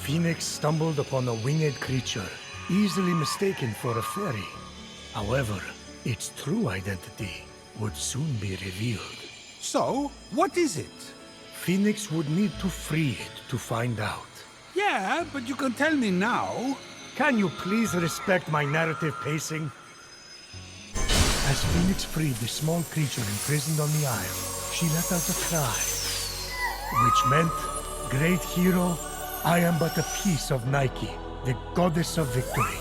Phoenix stumbled upon a winged creature, easily mistaken for a fairy. However, its true identity would soon be revealed. So, what is it? Phoenix would need to free it to find out. Yeah, but you can tell me now. Can you please respect my narrative pacing? As Phoenix freed the small creature imprisoned on the isle, she let out a cry, which meant, "Great hero, I am but a piece of Nike, the goddess of victory.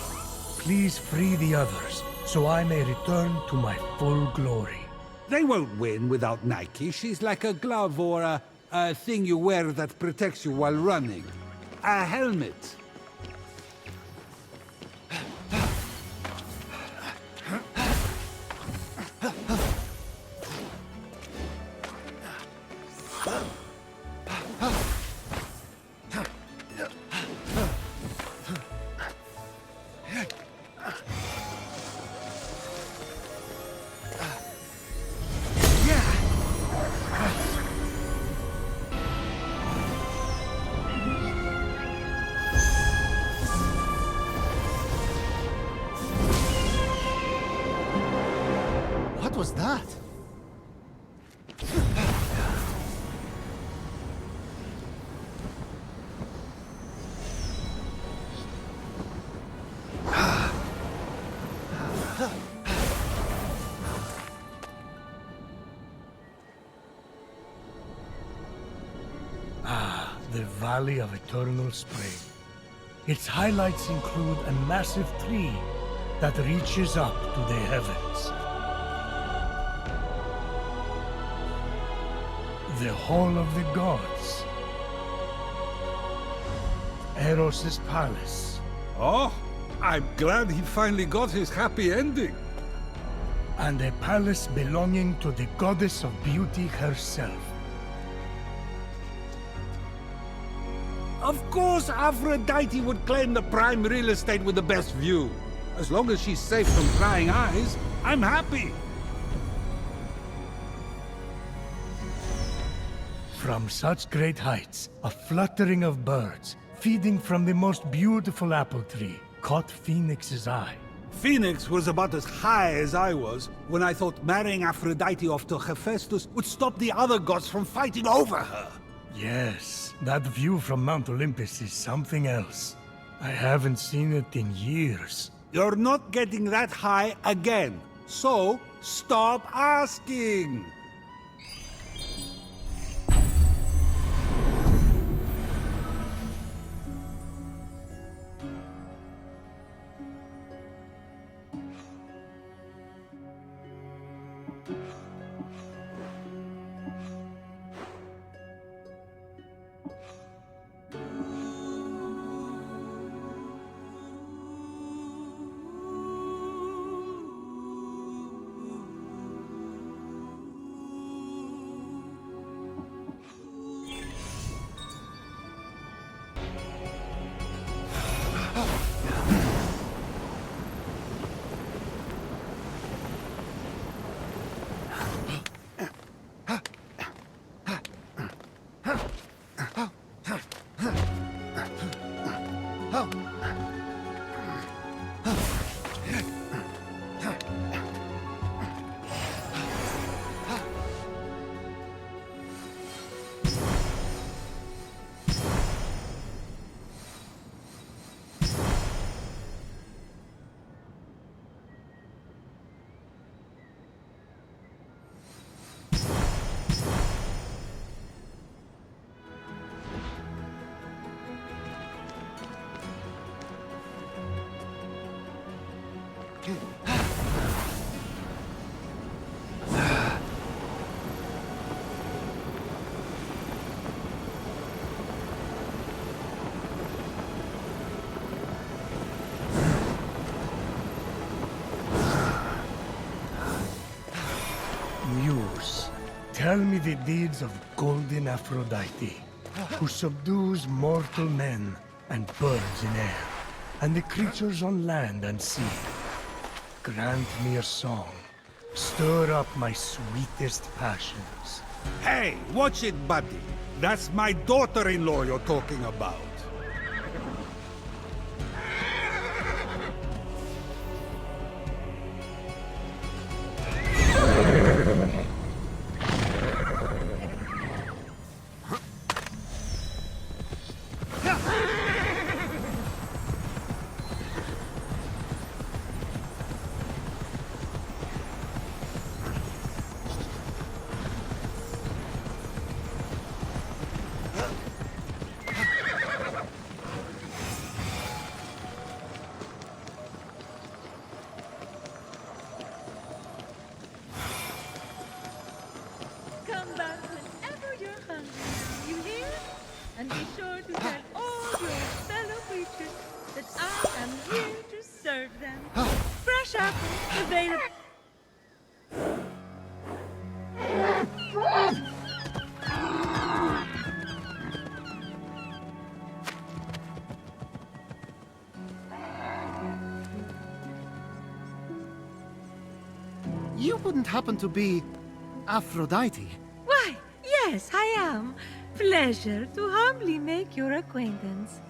Please free the others, so I may return to my full glory." They won't win without Nike. She's like a glove or a thing you wear that protects you while running. A helmet. What was that? The Valley of Eternal Spring. Its highlights include a massive tree that reaches up to the heavens. The Hall of the Gods. Eros' palace. Oh, I'm glad he finally got his happy ending. And a palace belonging to the goddess of beauty herself. Of course, Aphrodite would claim the prime real estate with the best view. As long as she's safe from prying eyes, I'm happy. From such great heights, a fluttering of birds, feeding from the most beautiful apple tree, caught Phoenix's eye. Phoenix was about as high as I was when I thought marrying Aphrodite off to Hephaestus would stop the other gods from fighting over her. Yes, that view from Mount Olympus is something else. I haven't seen it in years. You're not getting that high again, so stop asking. Muse, tell me the deeds of golden Aphrodite, who subdues mortal men and birds in air, and the creatures on land and sea. Grant me a song, stir up my sweetest passions. Hey, watch it, buddy. That's my daughter-in-law you're talking about. be sure to tell all your fellow creatures that I am here to serve them. Fresh apples available. You wouldn't happen to be Aphrodite? Why, yes, I am. Pleasure to humbly make your acquaintance.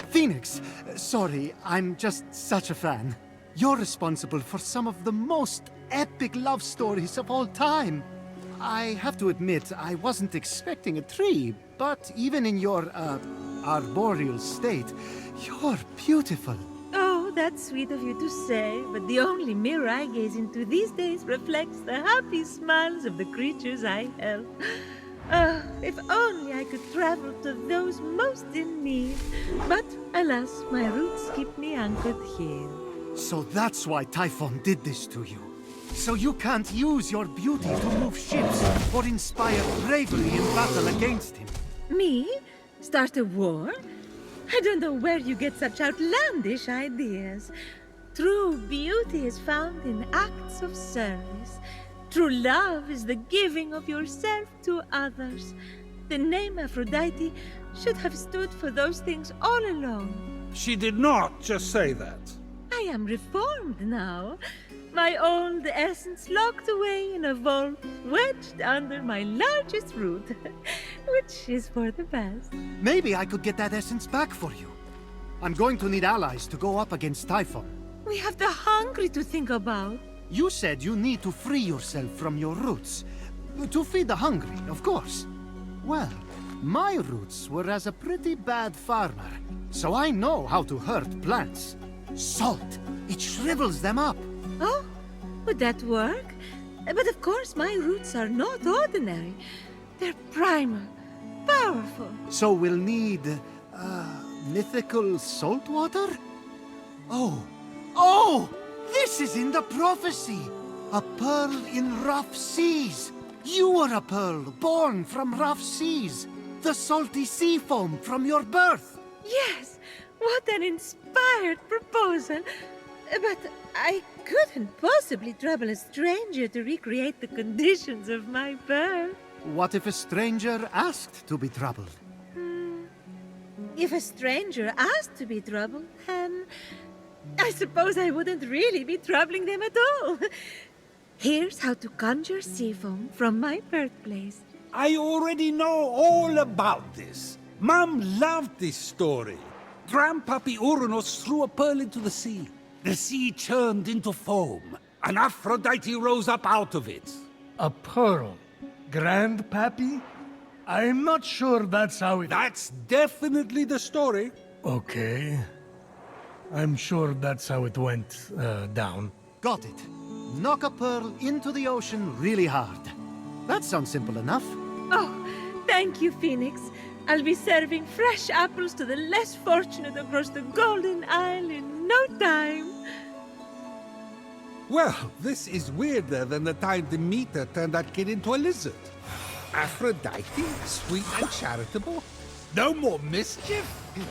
Phoenix, sorry, I'm just such a fan. You're responsible for some of the most epic love stories of all time. I have to admit, I wasn't expecting a tree, but even in your, arboreal state, you're beautiful. Oh, that's sweet of you to say, but the only mirror I gaze into these days reflects the happy smiles of the creatures I help. Oh, if only I could travel to those most in need. But alas, my roots keep me anchored here. So that's why Typhon did this to you. So you can't use your beauty to move ships or inspire bravery in battle against him. Me? Start a war? I don't know where you get such outlandish ideas. True beauty is found in acts of service. True love is the giving of yourself to others. The name Aphrodite should have stood for those things all along. She did not just say that. I am reformed now. My old essence locked away in a vault, wedged under my largest root, which is for the best. Maybe I could get that essence back for you. I'm going to need allies to go up against Typhon. We have the hungry to think about. You said you need to free yourself from your roots. To feed the hungry, of course. Well, my roots were as a pretty bad farmer, so I know how to hurt plants. Salt, it shrivels them up. Oh, would that work? But of course my roots are not ordinary. They're primal, powerful. So we'll need, mythical salt water? Oh! This is in the prophecy! A pearl in rough seas! You were a pearl born from rough seas! The salty sea foam from your birth! Yes, what an inspired proposal. But I couldn't possibly trouble a stranger to recreate the conditions of my birth. What if a stranger asked to be troubled? If a stranger asked to be troubled, then I suppose I wouldn't really be troubling them at all. Here's how to conjure sea foam from my birthplace. I already know all about this. Mom loved this story. Grandpappy Uranus threw a pearl into the sea. The sea churned into foam, and Aphrodite rose up out of it. A pearl? Grandpappy? I'm not sure that's how it... That's definitely the story. Okay. I'm sure that's how it went, down. Got it. Knock a pearl into the ocean really hard. That sounds simple enough. Oh, thank you, Phoenix. I'll be serving fresh apples to the less fortunate across the Golden Isle in no time. Well, this is weirder than the time Demeter turned that kid into a lizard. Aphrodite, sweet and charitable? No more mischief?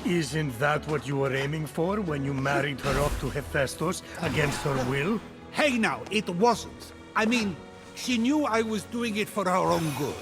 Isn't that what you were aiming for when you married her off to Hephaestus against her will? Hey now, it wasn't. I mean, she knew I was doing it for her own good.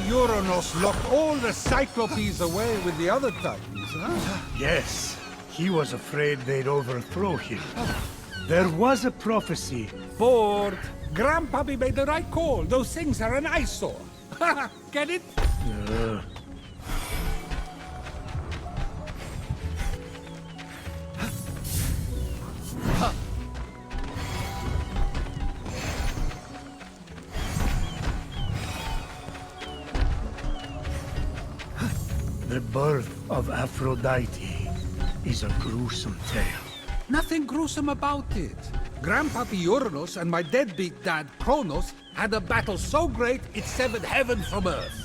Uranus locked all the Cyclopes away with the other Titans, huh? Yes, he was afraid they'd overthrow him. There was a prophecy. Bored. Grandpappy made the right call. Those things are an eyesore. Get it? The birth of Aphrodite is a gruesome tale. Nothing gruesome about it. Grandpappy Uranus and my deadbeat dad Kronos had a battle so great it severed heaven from earth.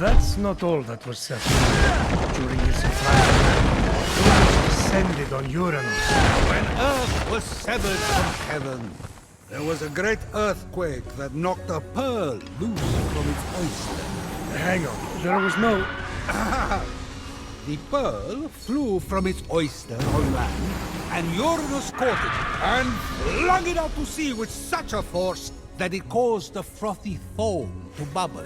That's not all that was settled. During this entire time, Zeus descended on Uranus. When Earth was severed from heaven, there was a great earthquake that knocked a pearl loose from its oyster. Hang on, there was no... The pearl flew from its oyster on land, and Uranus caught it and flung it out to sea with such a force that it caused the frothy foam to bubble.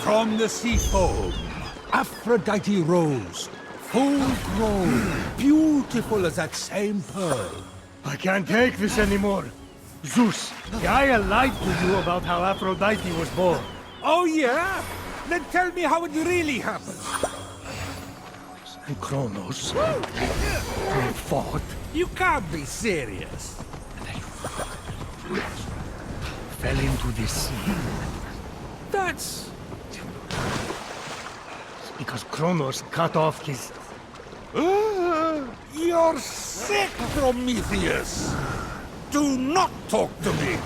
From the sea foam, Aphrodite rose, full-grown, beautiful as that same pearl. I can't take this anymore. Zeus, Gaia lied to you about how Aphrodite was born. Oh yeah? Then tell me how it really happened. And Kronos, they fought, You can't be serious. fell into the sea. That's... Because Kronos cut off his... You're sick, Prometheus! Do not talk to me!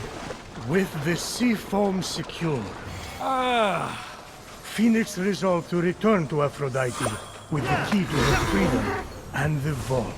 With the sea foam secure, Ah, Phoenix resolved to return to Aphrodite with the key to her freedom and the vault.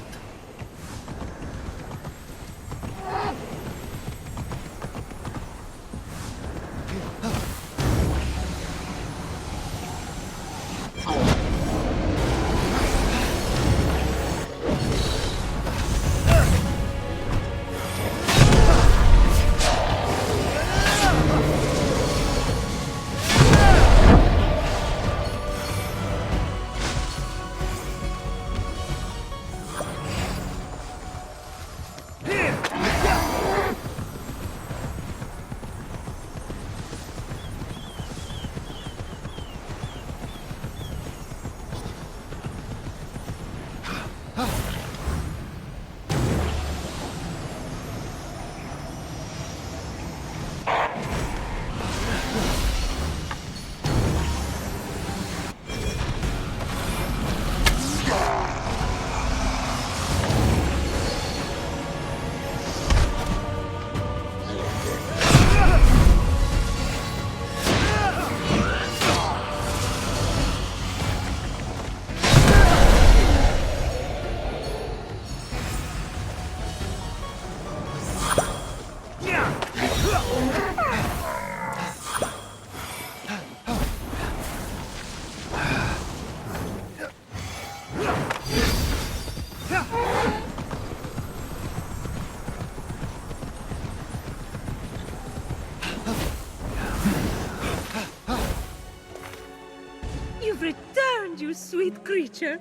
You've returned, you sweet creature.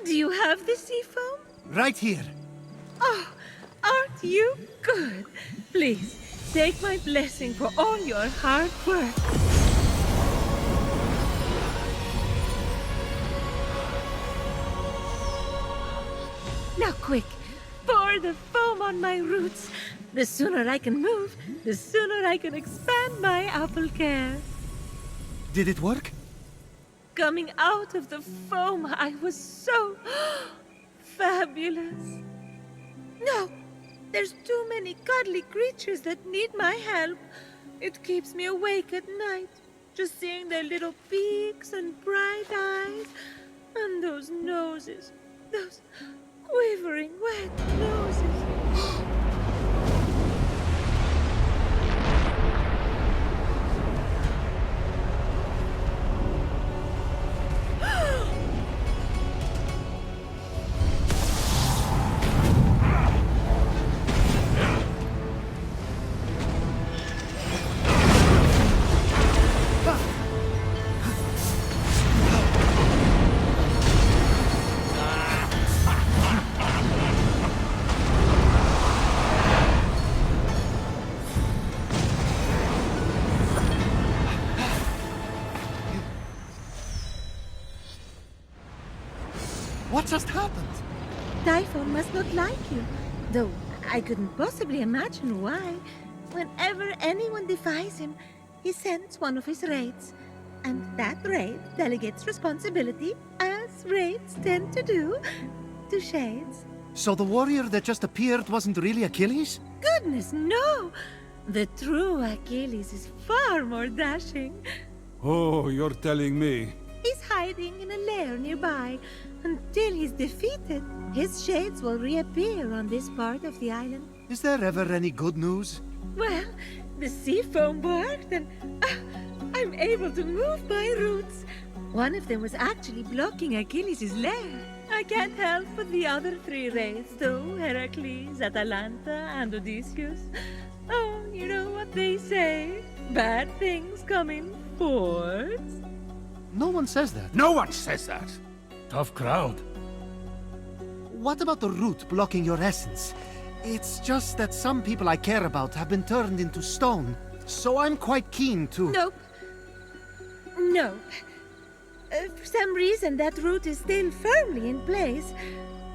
Do you have the sea foam? Right here. Oh, aren't you good? Please, take my blessing for all your hard work. Now quick, pour the foam on my roots. The sooner I can move, the sooner I can expand my apple care. Did it work? Coming out of the foam, I was so fabulous. No, there's too many cuddly creatures that need my help. It keeps me awake at night, just seeing their little beaks and bright eyes, and those noses, those quivering wet noses. What just happened? Typhon must not like you, though I couldn't possibly imagine why. Whenever anyone defies him, he sends one of his raids. And that raid delegates responsibility, as raids tend to do, to Shades. So the warrior that just appeared wasn't really Achilles? Goodness, no! The true Achilles is far more dashing. Oh, you're telling me. He's hiding in a lair nearby. Until he's defeated, his shades will reappear on this part of the island. Is there ever any good news? Well, the sea foam worked and I'm able to move my roots. One of them was actually blocking Achilles' lair. I can't help but the other three raids, though, Heracles, Atalanta, and Odysseus. Oh, you know what they say. Bad things come in fours. No one says that. No one says that. Tough crowd. What about the root blocking your essence? It's just that some people I care about have been turned into stone, so I'm quite keen to... Nope. Nope. For some reason, that root is still firmly in place.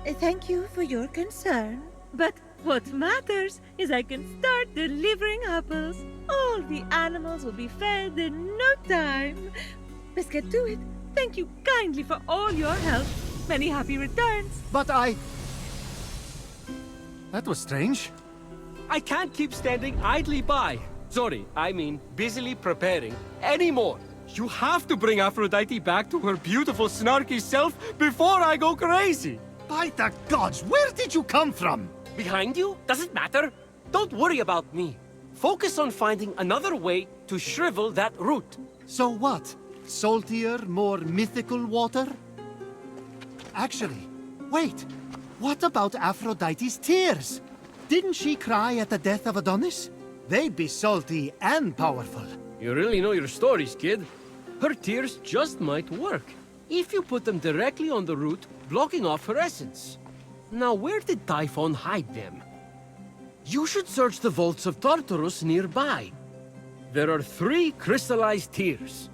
Thank you for your concern. But what matters is I can start delivering apples. All the animals will be fed in no time. Let's get to it. Thank you kindly for all your help. Many happy returns. But I... That was strange. I can't keep standing idly by. Sorry, I mean busily preparing anymore. You have to bring Aphrodite back to her beautiful, snarky self before I go crazy. By the gods, where did you come from? Behind you? Does it matter? Don't worry about me. Focus on finding another way to shrivel that root. So what? Saltier, more mythical water? Actually, wait. What about Aphrodite's tears? Didn't she cry at the death of Adonis? They'd be salty and powerful. You really know your stories, kid. Her tears just might work, if you put them directly on the root, blocking off her essence. Now, where did Typhon hide them? You should search the vaults of Tartarus nearby. There are 3 crystallized tears.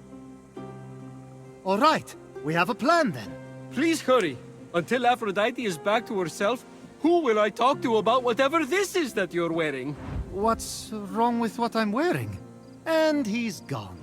All right, we have a plan then. Please hurry. Until Aphrodite is back to herself, who will I talk to about whatever this is that you're wearing? What's wrong with what I'm wearing? And he's gone.